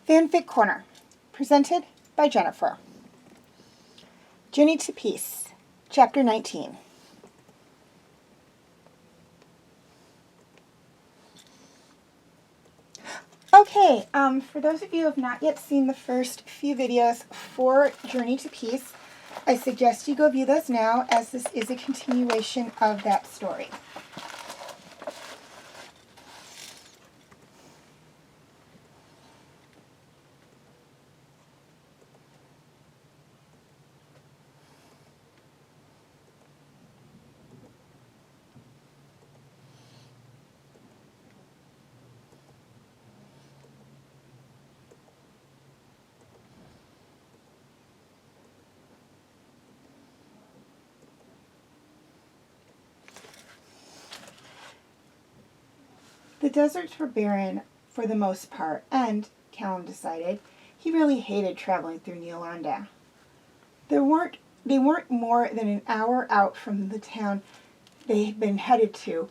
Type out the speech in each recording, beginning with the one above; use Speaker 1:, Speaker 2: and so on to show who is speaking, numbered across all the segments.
Speaker 1: Fanfic Corner, presented by Jennifer. Journey to Peace, Chapter 19. Okay, for those of you who have not yet seen the first few videos for Journey to Peace, I suggest you go view those now, as this is a continuation of that story. The deserts were barren for the most part, and, Callum decided, he really hated traveling through Neolanda. They weren't more than an hour out from the town they had been headed to,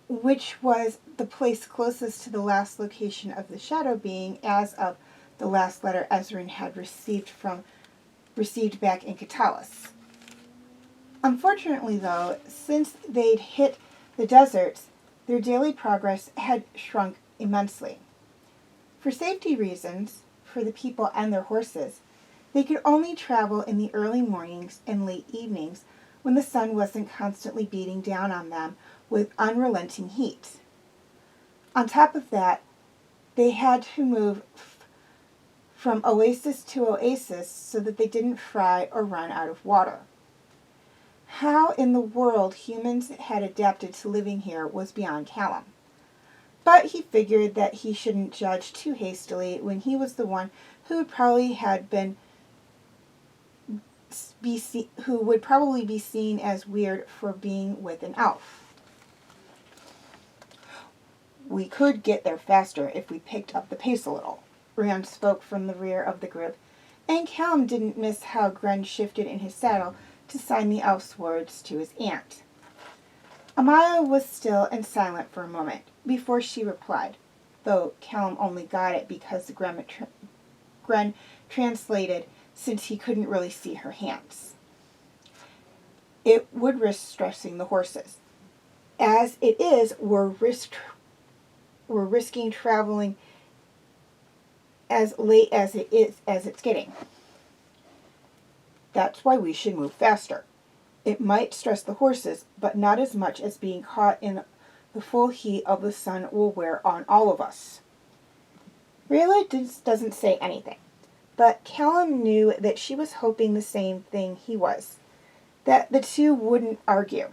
Speaker 1: which was the place closest to the last location of the Shadow Being as of the last letter Ezrin had received back in Katalis. Unfortunately, though, since they'd hit the deserts, their daily progress had shrunk immensely. For safety reasons, for the people and their horses, they could only travel in the early mornings and late evenings when the sun wasn't constantly beating down on them with unrelenting heat. On top of that, they had to move from oasis to oasis so that they didn't fry or run out of water. How in the world humans had adapted to living here was beyond Callum. But he figured that he shouldn't judge too hastily when he was the one who would probably be seen as weird for being with an elf. We could get there faster if we picked up the pace a little, Rand spoke from the rear of the group, and Callum didn't miss how Gren shifted in his saddle to sign the elf's words to his aunt. Amaya was still and silent for a moment before she replied, though Callum only got it because Gren translated since he couldn't really see her hands. It would risk stressing the horses. As it is, we're risking traveling as late as it's getting. That's why we should move faster. It might stress the horses, but not as much as being caught in the full heat of the sun will wear on all of us. Rayla doesn't say anything, but Callum knew that she was hoping the same thing he was, that the two wouldn't argue.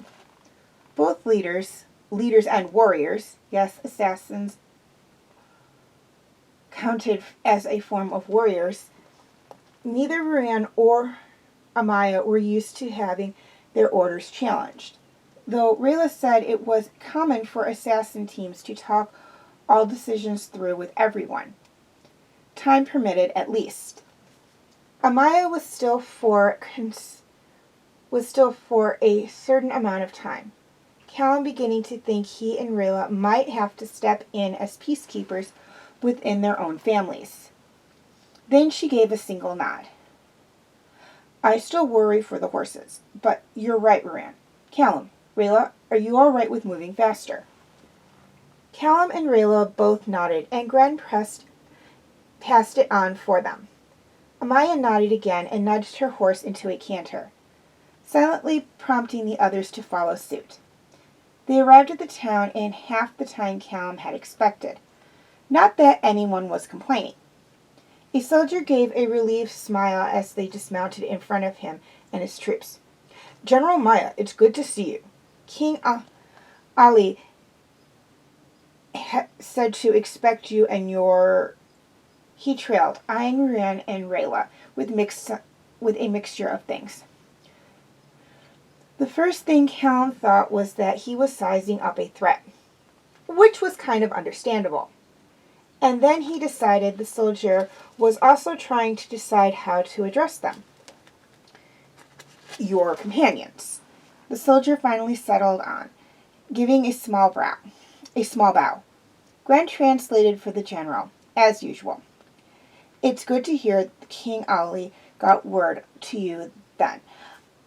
Speaker 1: Both leaders and warriors, yes, assassins counted as a form of warriors, neither Rand or Amaya were used to having their orders challenged, though Rayla said it was common for assassin teams to talk all decisions through with everyone. Time permitted, at least. Amaya was still for was still for a certain amount of time. Callum beginning to think he and Rayla might have to step in as peacekeepers within their own families. Then she gave a single nod. I still worry for the horses, but you're right, Moran. Callum, Rayla, are you all right with moving faster? Callum and Rayla both nodded, and Gren passed it on for them. Amaya nodded again and nudged her horse into a canter, silently prompting the others to follow suit. They arrived at the town in half the time Callum had expected. Not that anyone was complaining. A soldier gave a relieved smile as they dismounted in front of him and his troops. General Maya, it's good to see you. King Ali said to expect you and your... He trailed, eyeing Moran and Rayla with a mixture of things. The first thing Callum thought was that he was sizing up a threat, which was kind of understandable. And then he decided the soldier was also trying to decide how to address them. Your companions. The soldier finally settled on, giving a small bow. Gren translated for the general, as usual. It's good to hear King Ali got word to you then.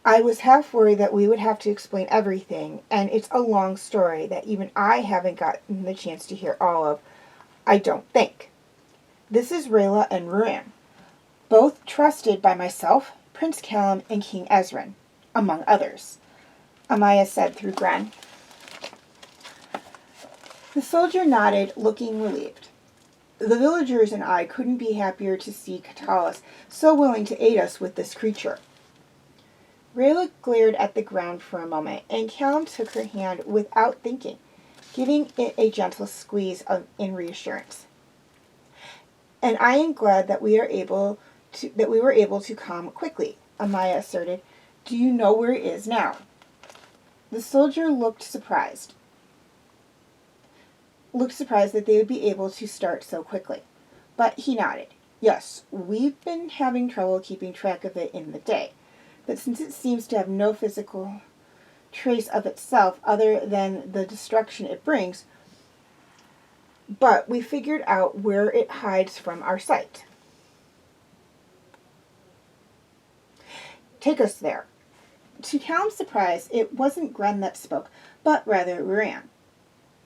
Speaker 1: I was half worried that we would have to explain everything, and it's a long story that even I haven't gotten the chance to hear all of, I don't think. This is Rayla and Moran, both trusted by myself, Prince Callum, and King Ezran, among others, Amaya said through Gren. The soldier nodded, looking relieved. The villagers and I couldn't be happier to see Katalis so willing to aid us with this creature. Rayla glared at the ground for a moment, and Callum took her hand without thinking, giving it a gentle squeeze in reassurance. And I am glad that we were able to come quickly, Amaya asserted. Do you know where it is now? The soldier looked surprised that they would be able to start so quickly. But he nodded. Yes, we've been having trouble keeping track of it in the day. But since it seems to have no physical trace of itself other than the destruction it brings, but we figured out where it hides from our sight. Take us there. To Callum's surprise, it wasn't Gren that spoke, but rather Moran.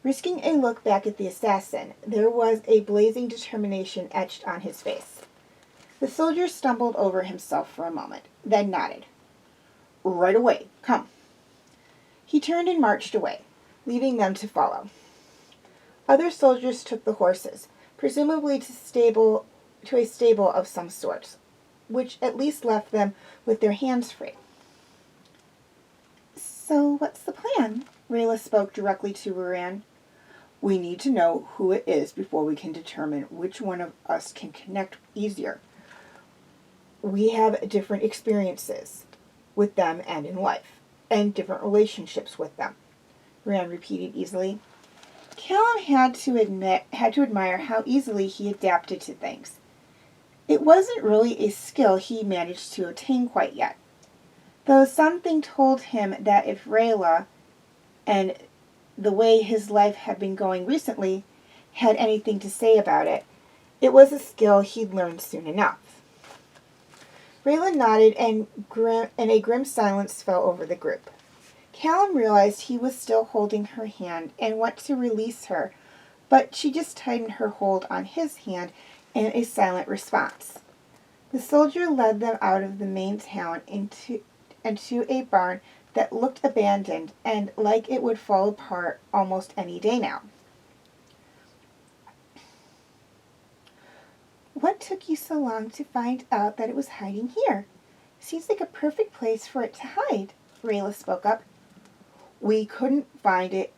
Speaker 1: Risking a look back at the assassin, there was a blazing determination etched on his face. The soldier stumbled over himself for a moment, then nodded. Right away, come. He turned and marched away, leaving them to follow. Other soldiers took the horses, presumably to a stable of some sort, which at least left them with their hands free. So what's the plan? Rayla spoke directly to Moran. We need to know who it is before we can determine which one of us can connect easier. We have different experiences with them and in life, and different relationships with them, Moran repeated easily. Callum had to admire how easily he adapted to things. It wasn't really a skill he managed to attain quite yet, though something told him that if Rayla and the way his life had been going recently had anything to say about it, it was a skill he'd learn soon enough. Rayla nodded, and a grim silence fell over the group. Callum realized he was still holding her hand and went to release her, but she just tightened her hold on his hand in a silent response. The soldier led them out of the main town into a barn that looked abandoned and like it would fall apart almost any day now. What took you so long to find out that it was hiding here? Seems like a perfect place for it to hide, Rayla spoke up. We couldn't find it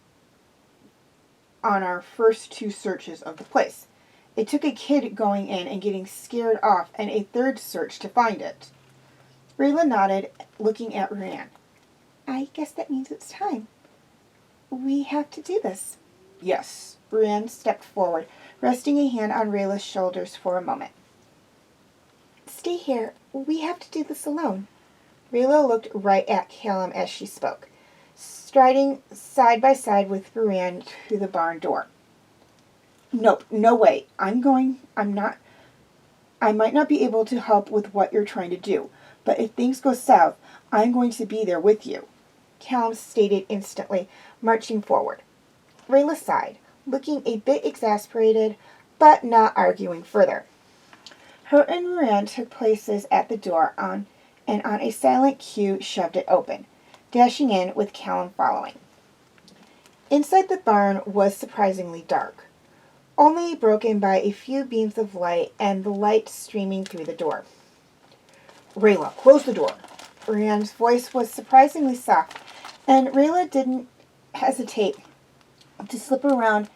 Speaker 1: on our first 2 searches of the place. It took a kid going in and getting scared off and a 3rd search to find it. Rayla nodded, looking at Moran. I guess that means it's time. We have to do this. Yes. Moran stepped forward, resting a hand on Rayla's shoulders for a moment. Stay here. We have to do this alone. Rayla looked right at Callum as she spoke, striding side by side with Ruan to the barn door. Nope, no way. I might not be able to help with what you're trying to do, but if things go south, I'm going to be there with you, Callum stated instantly, marching forward. Rayla sighed, looking a bit exasperated, but not arguing further. Her and Ruan took places at the door and on a silent cue shoved it open, dashing in with Callum following. Inside the barn was surprisingly dark, only broken by a few beams of light and the light streaming through the door. Rayla, close the door. Ruan's voice was surprisingly soft, and Rayla didn't hesitate to slip around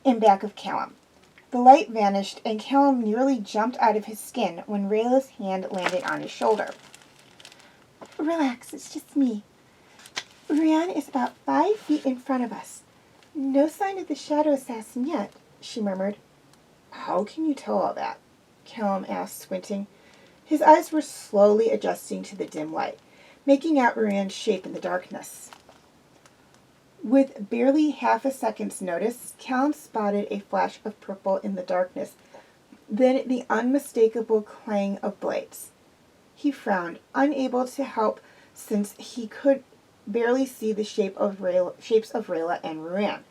Speaker 1: in back of Callum. The light vanished, and Callum nearly jumped out of his skin when Rayla's hand landed on his shoulder. Relax, it's just me. Ruan is about 5 feet in front of us. No sign of the shadow assassin yet, she murmured. How can you tell all that? Callum asked, squinting. His eyes were slowly adjusting to the dim light, making out Ruan's shape in the darkness. With barely half a second's notice, Callum spotted a flash of purple in the darkness, then the unmistakable clang of blades. He frowned, unable to help since he could barely see the shapes of Rayla and Ruan,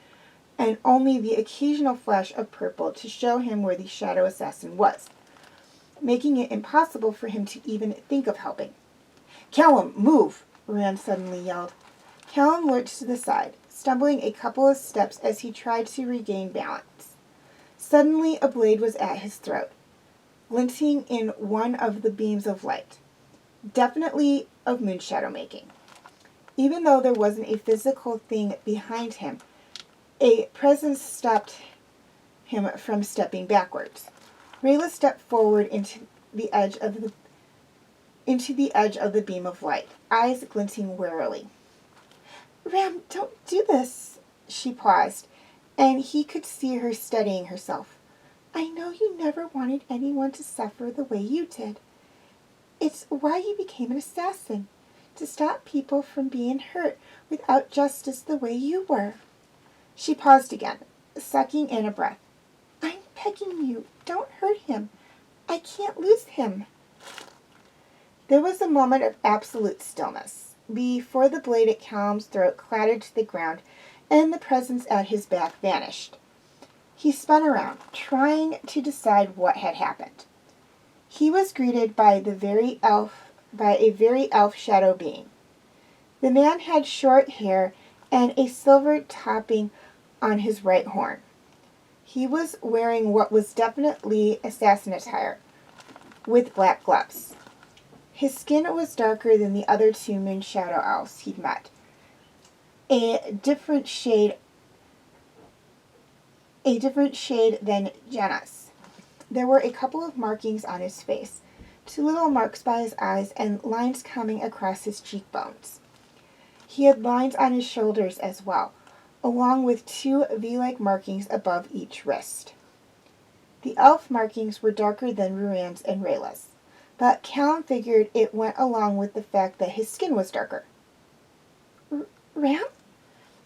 Speaker 1: and only the occasional flash of purple to show him where the shadow assassin was, making it impossible for him to even think of helping. Callum, move! Ruan suddenly yelled. Callum lurched to the side, stumbling a couple of steps as he tried to regain balance. Suddenly a blade was at his throat, glinting in one of the beams of light, definitely of moonshadow making. Even though there wasn't a physical thing behind him, a presence stopped him from stepping backwards. Rayla stepped forward into the edge of the beam of light, eyes glinting warily. Ram, don't do this, she paused, and he could see her steadying herself. I know you never wanted anyone to suffer the way you did. It's why you became an assassin, to stop people from being hurt without justice the way you were. She paused again, sucking in a breath. I'm begging you, don't hurt him. I can't lose him. There was a moment of absolute stillness before the blade at Callum's throat clattered to the ground and the presence at his back vanished. He spun around, trying to decide what had happened. He was greeted by a very elf shadow being. The man had short hair and a silver topping on his right horn. He was wearing what was definitely assassin attire, with black gloves. His skin was darker than the other 2 moonshadow elves he'd met, a different shade than Janna's. There were a couple of markings on his face, 2 little marks by his eyes, and lines coming across his cheekbones. He had lines on his shoulders as well, along with 2 V-like markings above each wrist. The elf markings were darker than Ruan's and Rayla's, but Callum figured it went along with the fact that his skin was darker. Ram?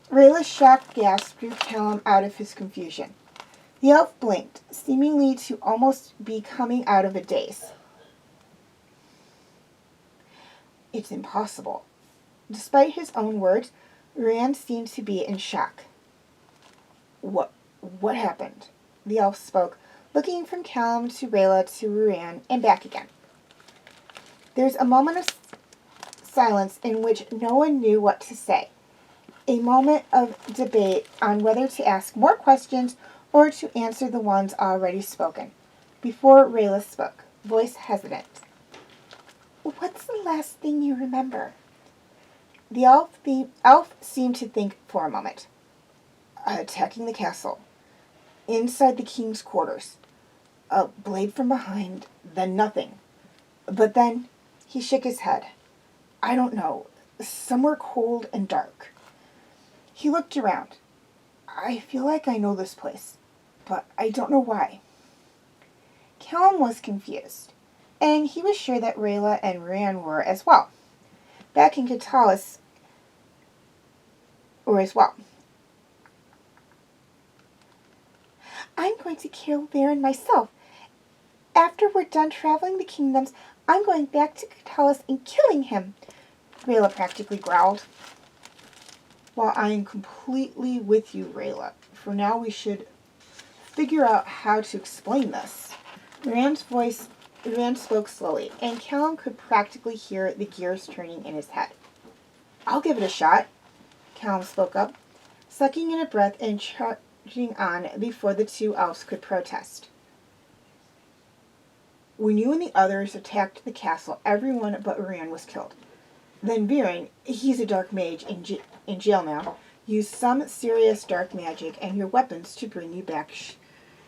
Speaker 1: Rayla's shocked gasp drew Callum out of his confusion. The elf blinked, seemingly to almost be coming out of a daze. It's impossible. Despite his own words, Ruan seemed to be in shock. What happened? The elf spoke, looking from Callum to Rayla to Ruan and back again. There's a moment of silence in which no one knew what to say. A moment of debate on whether to ask more questions or to answer the ones already spoken, before Rayla spoke, voice hesitant. What's the last thing you remember? The elf seemed to think for a moment. Attacking the castle. Inside the king's quarters. A blade from behind, then nothing. But then he shook his head. I don't know. Somewhere cold and dark. He looked around. I feel like I know this place, but I don't know why. Callum was confused, and he was sure that Rayla and Ruan were as well. back in Catalis or as well. I'm going to kill Baron myself. After we're done traveling the kingdoms, I'm going back to Catalis and killing him, Rayla practically growled. Well, I am completely with you, Rayla. For now, we should figure out how to explain this. Rand spoke slowly, and Callum could practically hear the gears turning in his head. I'll give it a shot, Callum spoke up, sucking in a breath and charging on before the two elves could protest. When you and the others attacked the castle, everyone but Rand was killed. Then Viren, he's a dark mage in jail now, used some serious dark magic and your weapons to bring you back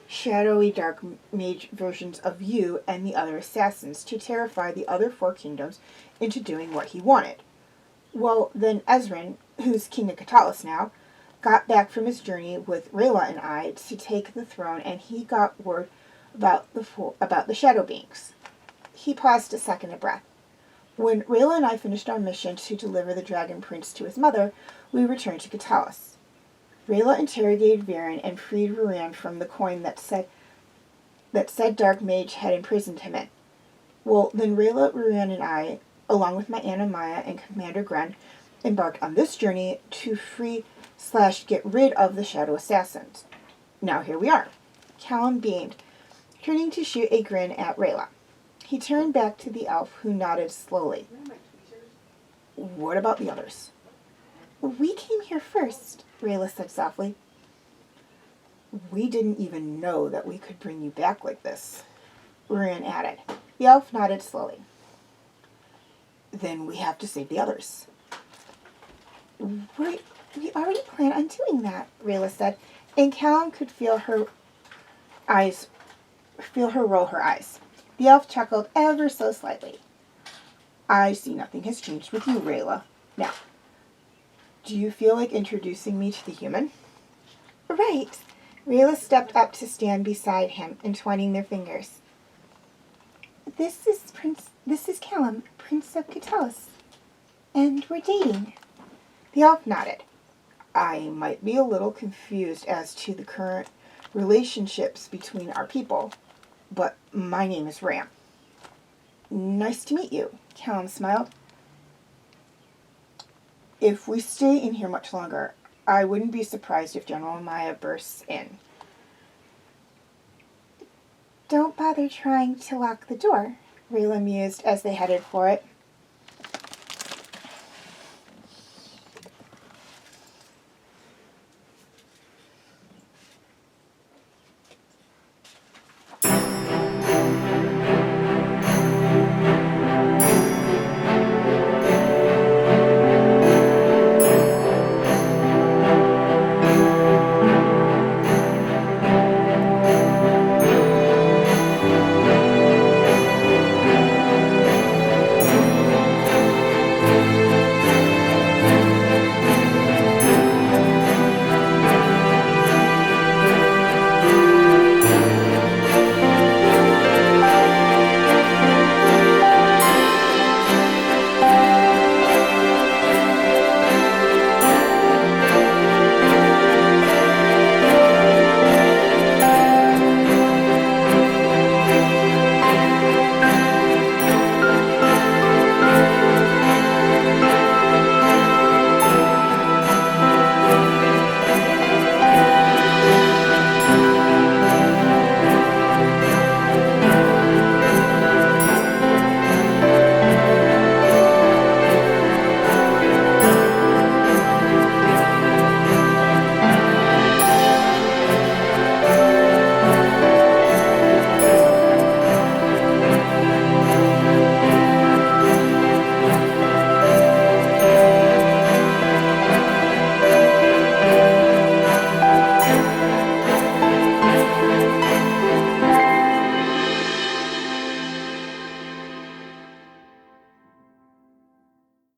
Speaker 1: shadowy dark mage versions of you and the other assassins to terrify the other 4 kingdoms into doing what he wanted. Well, then Ezrin, who's king of Catalis now, got back from his journey with Rayla and I to take the throne, and he got word about the shadow beings. He paused a second, a breath. When Rayla and I finished our mission to deliver the dragon prince to his mother, we returned to Catalis. Rayla interrogated Viren and freed Ruran from the coin that said Dark Mage had imprisoned him in. Well, then Rayla, Ruran, and I, along with my Aunt Maya and Commander Gren, embarked on this journey to free/get rid of the shadow assassins. Now here we are. Callum beamed, turning to shoot a grin at Rayla. He turned back to the elf, who nodded slowly. What about the others? We came here first, Rayla said softly. We didn't even know that we could bring you back like this, Ruran added. The elf nodded slowly. Then we have to save the others. We already plan on doing that, Rayla said, and Callum could feel her roll her eyes. The elf chuckled ever so slightly. I see nothing has changed with you, Rayla. Now, do you feel like introducing me to the human? Right. Rayla stepped up to stand beside him, entwining their fingers. This is Callum, Prince of Catalis. And we're dating. The elf nodded. I might be a little confused as to the current relationships between our people, but my name is Ram. Nice to meet you, Callum smiled. If we stay in here much longer, I wouldn't be surprised if General Maya bursts in. Don't bother trying to lock the door, Rayla mused as they headed for it.